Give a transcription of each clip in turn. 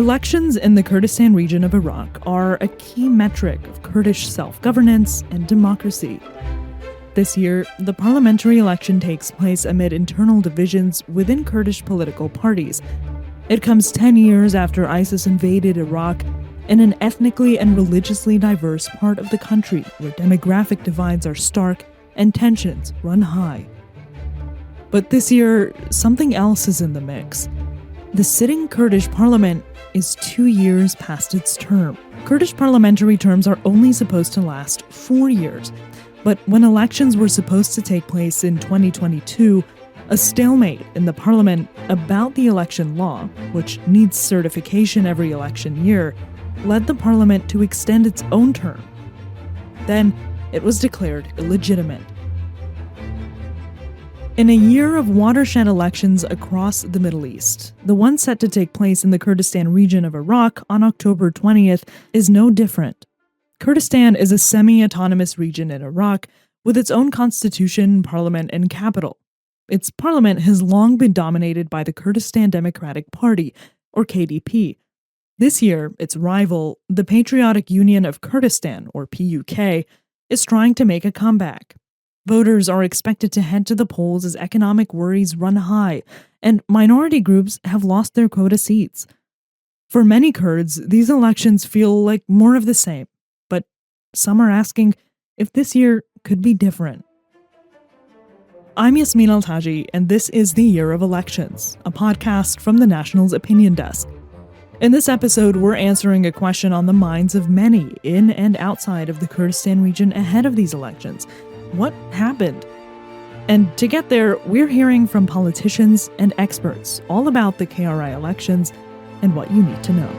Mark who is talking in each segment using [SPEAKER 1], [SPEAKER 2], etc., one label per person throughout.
[SPEAKER 1] Elections in the Kurdistan region of Iraq are a key metric of Kurdish self-governance and democracy. This year, the parliamentary election takes place amid internal divisions within Kurdish political parties. It comes 10 years after ISIS invaded Iraq in an ethnically and religiously diverse part of the country where demographic divides are stark and tensions run high. But this year, something else is in the mix. The sitting Kurdish parliament is 2 years past its term. Kurdish parliamentary terms are only supposed to last 4 years. But when elections were supposed to take place in 2022, a stalemate in the parliament about the election law, which needs certification every election year, led the parliament to extend its own term. Then it was declared illegitimate. In a year of watershed elections across the Middle East, the one set to take place in the Kurdistan region of Iraq on October 20th is no different. Kurdistan is a semi-autonomous region in Iraq with its own constitution, parliament, and capital. Its parliament has long been dominated by the Kurdistan Democratic Party, or KDP. This year, its rival, the Patriotic Union of Kurdistan, or PUK, is trying to make a comeback. Voters are expected to head to the polls as economic worries run high, and minority groups have lost their quota seats. For many Kurds, these elections feel like more of the same, but some are asking if this year could be different. I'm Yasmin Al-Taji, and this is The Year of Elections, a podcast from the National's Opinion Desk. In this episode, we're answering a question on the minds of many in and outside of the Kurdistan region ahead of these elections. What happened? And to get there, we're hearing from politicians and experts all about the KRI elections and what you need to know.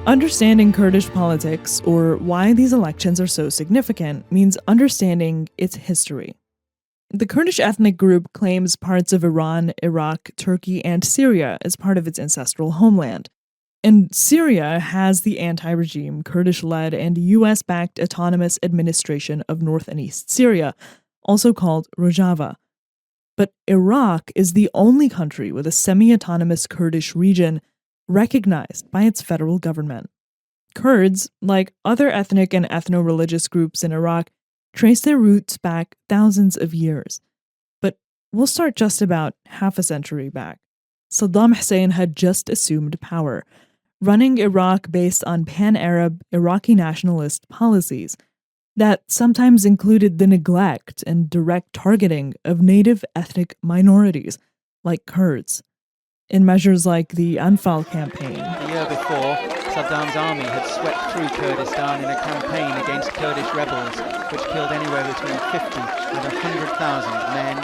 [SPEAKER 1] Understanding Kurdish politics, or why these elections are so significant, means understanding its history. The Kurdish ethnic group claims parts of Iran, Iraq, Turkey, and Syria as part of its ancestral homeland. And Syria has the anti-regime, Kurdish-led, and US-backed Autonomous Administration of North and East Syria, also called Rojava. But Iraq is the only country with a semi-autonomous Kurdish region recognized by its federal government. Kurds, like other ethnic and ethno-religious groups in Iraq, trace their roots back thousands of years. But we'll start just about half a century back. Saddam Hussein had just assumed power, running Iraq based on pan-Arab Iraqi nationalist policies that sometimes included the neglect and direct targeting of native ethnic minorities, like Kurds. In measures like the Anfal campaign.
[SPEAKER 2] The year before, Saddam's army had swept through Kurdistan in a campaign against Kurdish rebels, which killed anywhere between 50 and 100,000 men,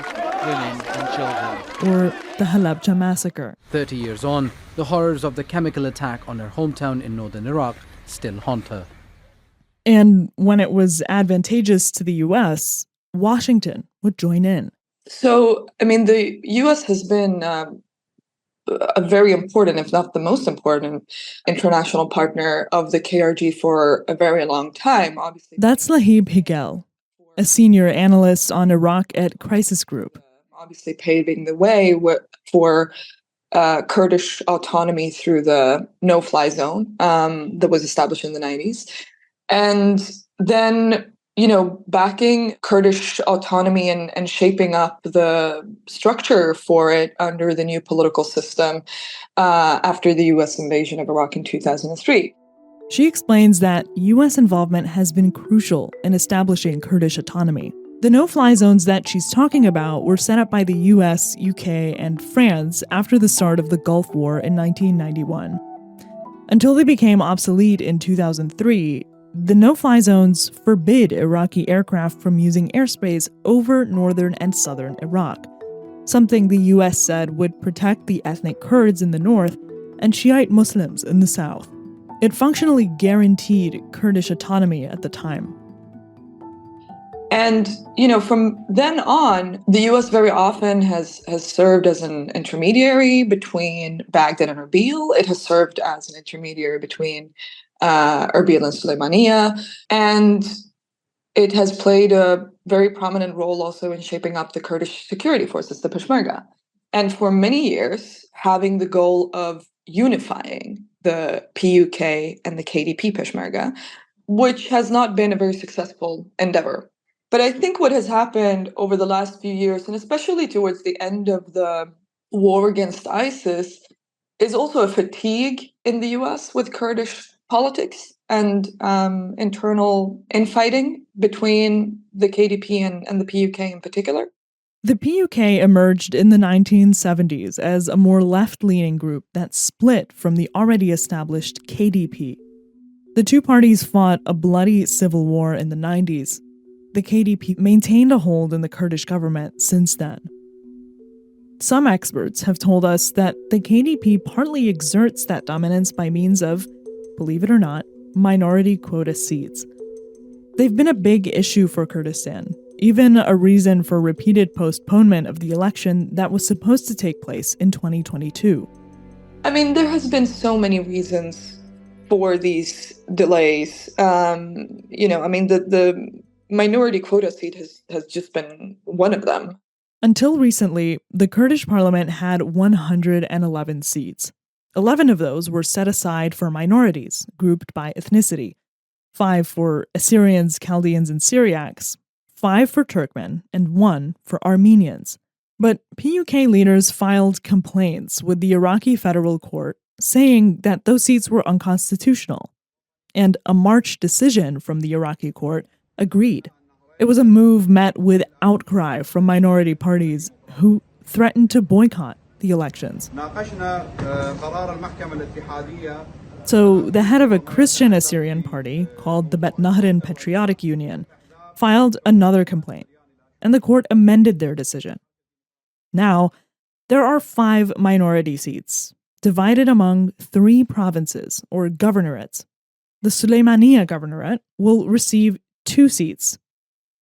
[SPEAKER 2] women, and children.
[SPEAKER 1] Or the Halabja massacre.
[SPEAKER 3] 30 years on, the horrors of the chemical attack on her hometown in northern Iraq still haunt her.
[SPEAKER 1] And when it was advantageous to the US, Washington would join in.
[SPEAKER 4] So, the US has been a very important, if not the most important, international partner of the KRG for a very long time, obviously.
[SPEAKER 1] That's Lahib Higel, a senior analyst on Iraq at Crisis Group.
[SPEAKER 4] Obviously paving the way for Kurdish autonomy through the no-fly zone that was established in the 90s. And then, backing Kurdish autonomy and shaping up the structure for it under the new political system after the US invasion of Iraq in 2003.
[SPEAKER 1] She explains that US involvement has been crucial in establishing Kurdish autonomy. The no-fly zones that she's talking about were set up by the US, UK, and France after the start of the Gulf War in 1991. Until they became obsolete in 2003, the no-fly zones forbid Iraqi aircraft from using airspace over northern and southern Iraq, something the US said would protect the ethnic Kurds in the north and Shiite Muslims in the south. It functionally guaranteed Kurdish autonomy at the time.
[SPEAKER 4] And, from then on, the US very often has served as an intermediary between Baghdad and Erbil. It has served as an intermediary between Erbil and Sulaymaniyah, and it has played a very prominent role also in shaping up the Kurdish security forces, the Peshmerga. and for many years having the goal of unifying the PUK and the KDP Peshmerga, which has not been a very successful endeavor. But I think what has happened over the last few years, and especially towards the end of the war against ISIS, is also a fatigue in the US with Kurdish politics and internal infighting between the KDP and the PUK in particular.
[SPEAKER 1] The PUK emerged in the 1970s as a more left-leaning group that split from the already established KDP. The two parties fought a bloody civil war in the 90s. The KDP maintained a hold in the Kurdish government since then. Some experts have told us that the KDP partly exerts that dominance by means of, believe it or not, minority quota seats. They've been a big issue for Kurdistan, even a reason for repeated postponement of the election that was supposed to take place in 2022.
[SPEAKER 4] I mean, there has been so many reasons for these delays. The minority quota seat has just been one of them.
[SPEAKER 1] Until recently, the Kurdish Parliament had 111 seats. 11 of those were set aside for minorities, grouped by ethnicity. 5 for Assyrians, Chaldeans, and Syriacs, 5 for Turkmen, and 1 for Armenians. But PUK leaders filed complaints with the Iraqi federal court saying that those seats were unconstitutional. And a March decision from the Iraqi court agreed. It was a move met with outcry from minority parties who threatened to boycott the elections. So the head of a Christian Assyrian party called the Patriotic Union filed another complaint, and the court amended their decision. Now, there are 5 minority seats, divided among 3 provinces or governorates. The Suleymaniya governorate will receive 2 seats,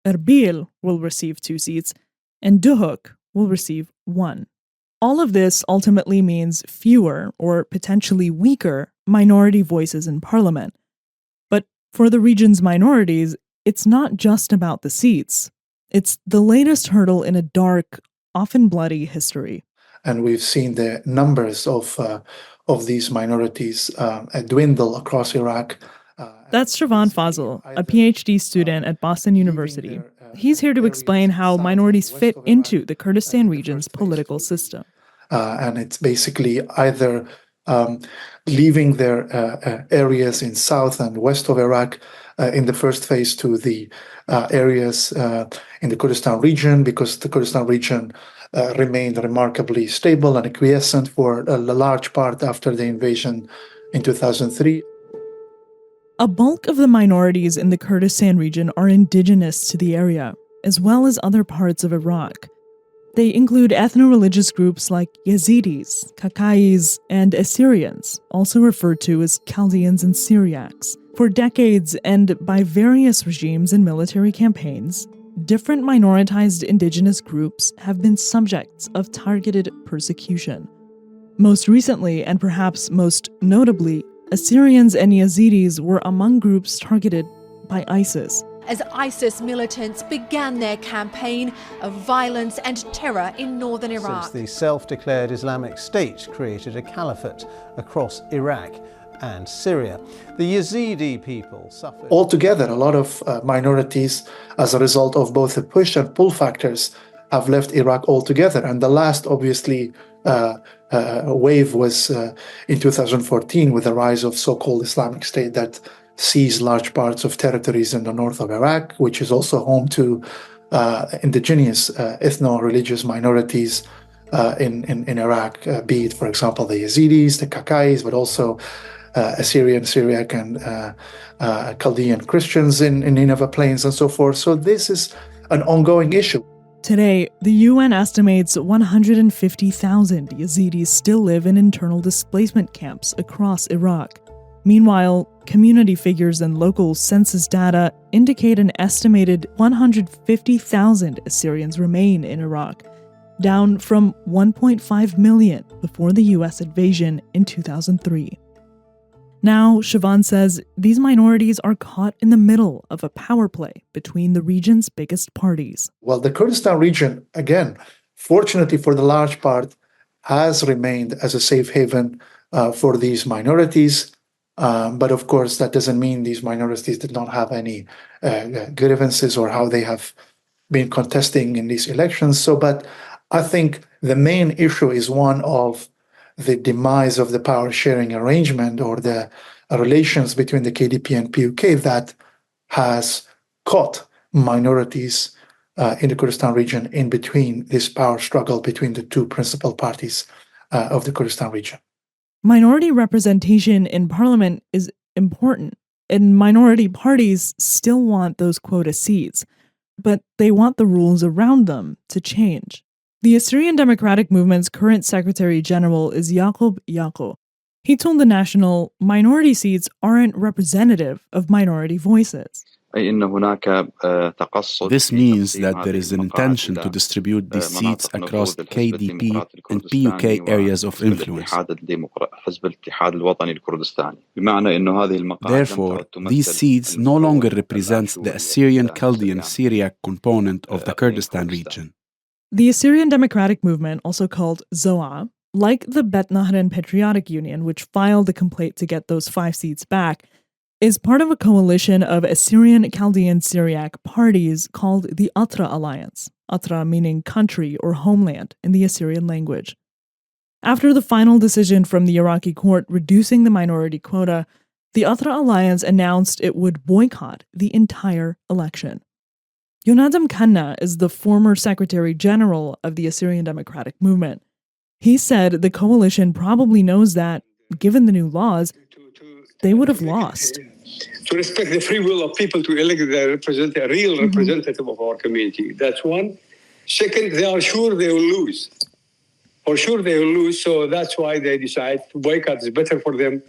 [SPEAKER 1] Erbil will receive 2 seats, and Duhok will receive 1. All of this ultimately means fewer, or potentially weaker, minority voices in parliament. But for the region's minorities, it's not just about the seats. It's the latest hurdle in a dark, often bloody history.
[SPEAKER 5] And we've seen the numbers of these minorities dwindle across Iraq.
[SPEAKER 1] That's Siobhan Fazl, a PhD student at Boston University. He's here to explain how minorities fit into the Kurdistan region's political system.
[SPEAKER 5] And it's basically either leaving their areas in south and west of Iraq in the first phase to the areas in the Kurdistan region, because the Kurdistan region remained remarkably stable and acquiescent for a large part after the invasion in 2003.
[SPEAKER 1] A bulk of the minorities in the Kurdistan region are indigenous to the area, as well as other parts of Iraq. They include ethno-religious groups like Yazidis, Kakais, and Assyrians, also referred to as Chaldeans and Syriacs. For decades, and by various regimes and military campaigns, different minoritized indigenous groups have been subjects of targeted persecution. Most recently, and perhaps most notably, Assyrians and Yazidis were among groups targeted by ISIS.
[SPEAKER 6] As ISIS militants began their campaign of violence and terror in northern Iraq.
[SPEAKER 7] Since the self-declared Islamic State created a caliphate across Iraq and Syria, the Yazidi people suffered.
[SPEAKER 5] Altogether, a lot of minorities, as a result of both the push and pull factors, have left Iraq altogether. And the last, obviously, wave was in 2014 with the rise of so-called Islamic State that seized large parts of territories in the north of Iraq, which is also home to indigenous ethno-religious minorities in Iraq, be it, for example, the Yazidis, the Kakais, but also Assyrian, Syriac, and Chaldean Christians in Nineveh Plains and so forth. So this is an ongoing issue.
[SPEAKER 1] Today, the UN estimates 150,000 Yazidis still live in internal displacement camps across Iraq. Meanwhile, community figures and local census data indicate an estimated 150,000 Assyrians remain in Iraq, down from 1.5 million before the US invasion in 2003. Now, Siobhan says these minorities are caught in the middle of a power play between the region's biggest parties.
[SPEAKER 5] Well, the Kurdistan region, again, fortunately for the large part, has remained as a safe haven for these minorities. But of course, that doesn't mean these minorities did not have any grievances or how they have been contesting in these elections. But I think the main issue is one of the demise of the power sharing arrangement or the relations between the KDP and PUK that has caught minorities in the Kurdistan region in between this power struggle between the two principal parties of the Kurdistan region.
[SPEAKER 1] Minority representation in parliament is important, and minority parties still want those quota seats, but they want the rules around them to change. The Assyrian Democratic Movement's current Secretary General is Yaqub Yaqub. He told The National minority seats aren't representative of minority voices.
[SPEAKER 8] This means that there is an intention to distribute these seats across KDP and PUK areas of influence. Therefore, these seats no longer represent the Assyrian Chaldean Syriac component of the Kurdistan region.
[SPEAKER 1] The Assyrian Democratic Movement, also called ZOA, like the Bet Nahran Patriotic Union, which filed a complaint to get those 5 seats back, is part of a coalition of Assyrian Chaldean Syriac parties called the Atra Alliance, Atra meaning country or homeland in the Assyrian language. After the final decision from the Iraqi court reducing the minority quota, the Atra Alliance announced it would boycott the entire election. Yonadam Khanna is the former Secretary General of the Assyrian Democratic Movement. He said the coalition probably knows that, given the new laws, they would have lost.
[SPEAKER 9] To respect the free will of people to elect a real representative of our community. That's one. Second, they are sure they will lose. For sure they will lose, so that's why they decide to boycott. It's better for them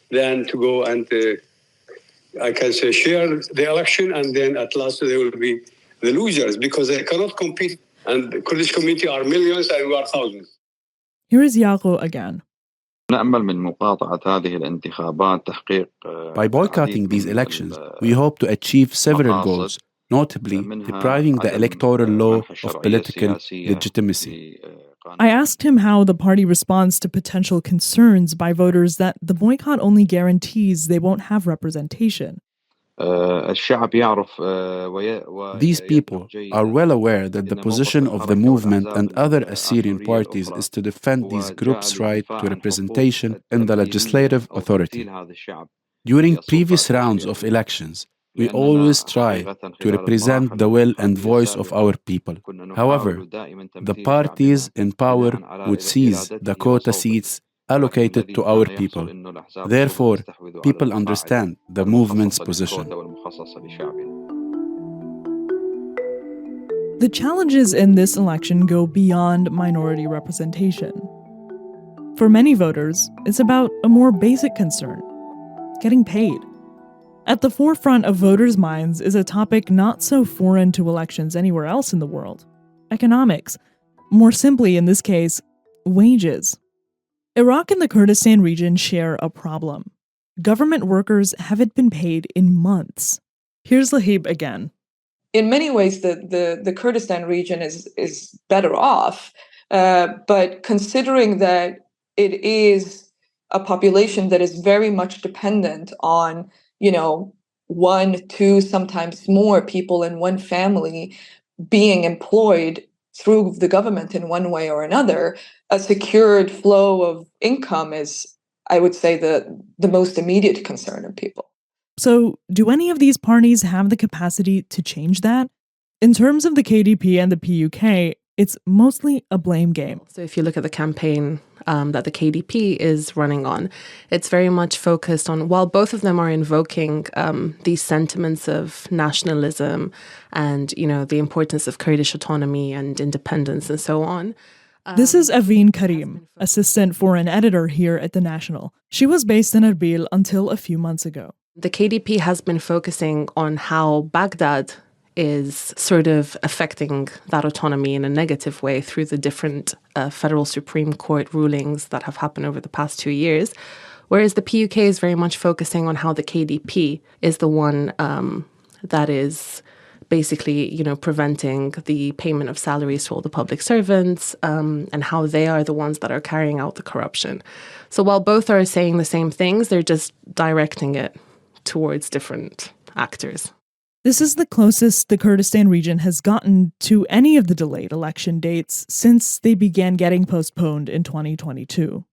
[SPEAKER 9] than to go and, I can say, share the election, and then at last they will be the losers because they cannot compete. And the Kurdish community are millions and we are thousands.
[SPEAKER 1] Here is Yaqub again.
[SPEAKER 8] By boycotting these elections, we hope to achieve several goals, notably depriving the electoral law of political legitimacy.
[SPEAKER 1] I asked him how the party responds to potential concerns by voters that the boycott only guarantees they won't have representation.
[SPEAKER 8] These people are well aware that the position of the movement and other Assyrian parties is to defend these groups' right to representation in the legislative authority. During previous rounds of elections, we always try to represent the will and voice of our people. However, the parties in power would seize the quota seats allocated to our people. Therefore, people understand the movement's position.
[SPEAKER 1] The challenges in this election go beyond minority representation. For many voters, it's about a more basic concern: getting paid. At the forefront of voters' minds is a topic not so foreign to elections anywhere else in the world: economics. More simply, in this case, wages. Iraq and the Kurdistan region share a problem. Government workers haven't been paid in months. Here's Lahib again.
[SPEAKER 4] In many ways, the Kurdistan region is better off, but considering that it is a population that is very much dependent on, 1, 2, sometimes more people in one family being employed through the government in one way or another, a secured flow of income is, I would say, the most immediate concern of people.
[SPEAKER 1] So, do any of these parties have the capacity to change that? In terms of the KDP and the PUK, it's mostly a blame game.
[SPEAKER 10] So if you look at the campaign that the KDP is running on, it's very much focused on, while both of them are invoking these sentiments of nationalism and, the importance of Kurdish autonomy and independence and so on.
[SPEAKER 1] This is Aveen Karim, assistant foreign editor here at The National. She was based in Erbil until a few months ago.
[SPEAKER 10] The KDP has been focusing on how Baghdad is sort of affecting that autonomy in a negative way through the different federal Supreme Court rulings that have happened over the past 2 years, whereas the PUK is very much focusing on how the KDP is the one that is basically, preventing the payment of salaries to all the public servants, and how they are the ones that are carrying out the corruption. So while both are saying the same things, they're just directing it towards different actors.
[SPEAKER 1] This is the closest the Kurdistan region has gotten to any of the delayed election dates since they began getting postponed in 2022.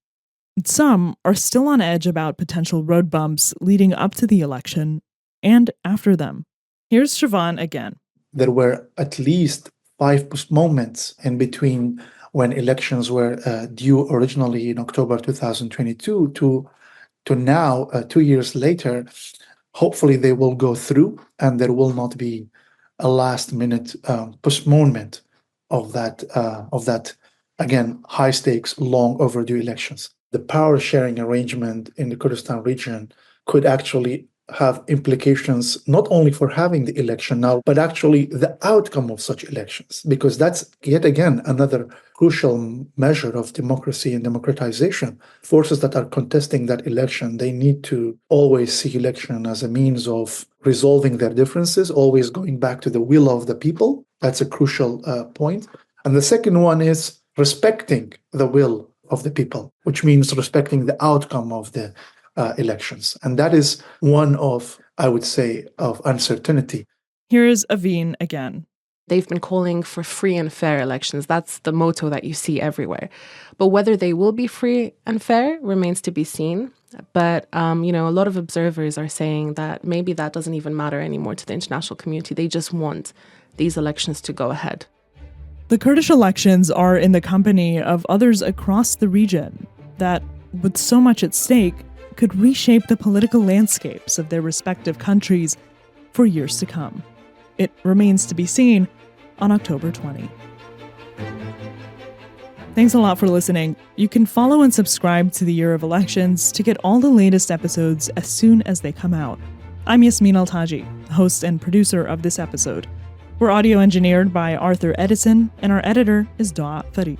[SPEAKER 1] Some are still on edge about potential road bumps leading up to the election and after them. Here's Siobhan again.
[SPEAKER 5] There were at least 5 postponements in between when elections were due originally in October 2022 to now, 2 years later. Hopefully they will go through and there will not be a last-minute postponement of that, again, high-stakes, long overdue elections. The power-sharing arrangement in the Kurdistan region could actually have implications not only for having the election now, but actually the outcome of such elections, because that's yet again another crucial measure of democracy and democratization. Forces that are contesting that election, they need to always see election as a means of resolving their differences, always going back to the will of the people. That's a crucial point. And the second one is respecting the will of the people, which means respecting the outcome of the elections. And that is one of, I would say, of uncertainty.
[SPEAKER 1] Here's Aveen again.
[SPEAKER 10] They've been calling for free and fair elections. That's the motto that you see everywhere. But whether they will be free and fair remains to be seen. But, a lot of observers are saying that maybe that doesn't even matter anymore to the international community. They just want these elections to go ahead.
[SPEAKER 1] The Kurdish elections are in the company of others across the region that, with so much at stake, could reshape the political landscapes of their respective countries for years to come. It remains to be seen on October 20. Thanks a lot for listening. You can follow and subscribe to the Year of Elections to get all the latest episodes as soon as they come out. I'm Yasmin Altaji, host and producer of this episode. We're audio engineered by Arthur Edison, and our editor is Daw Farid.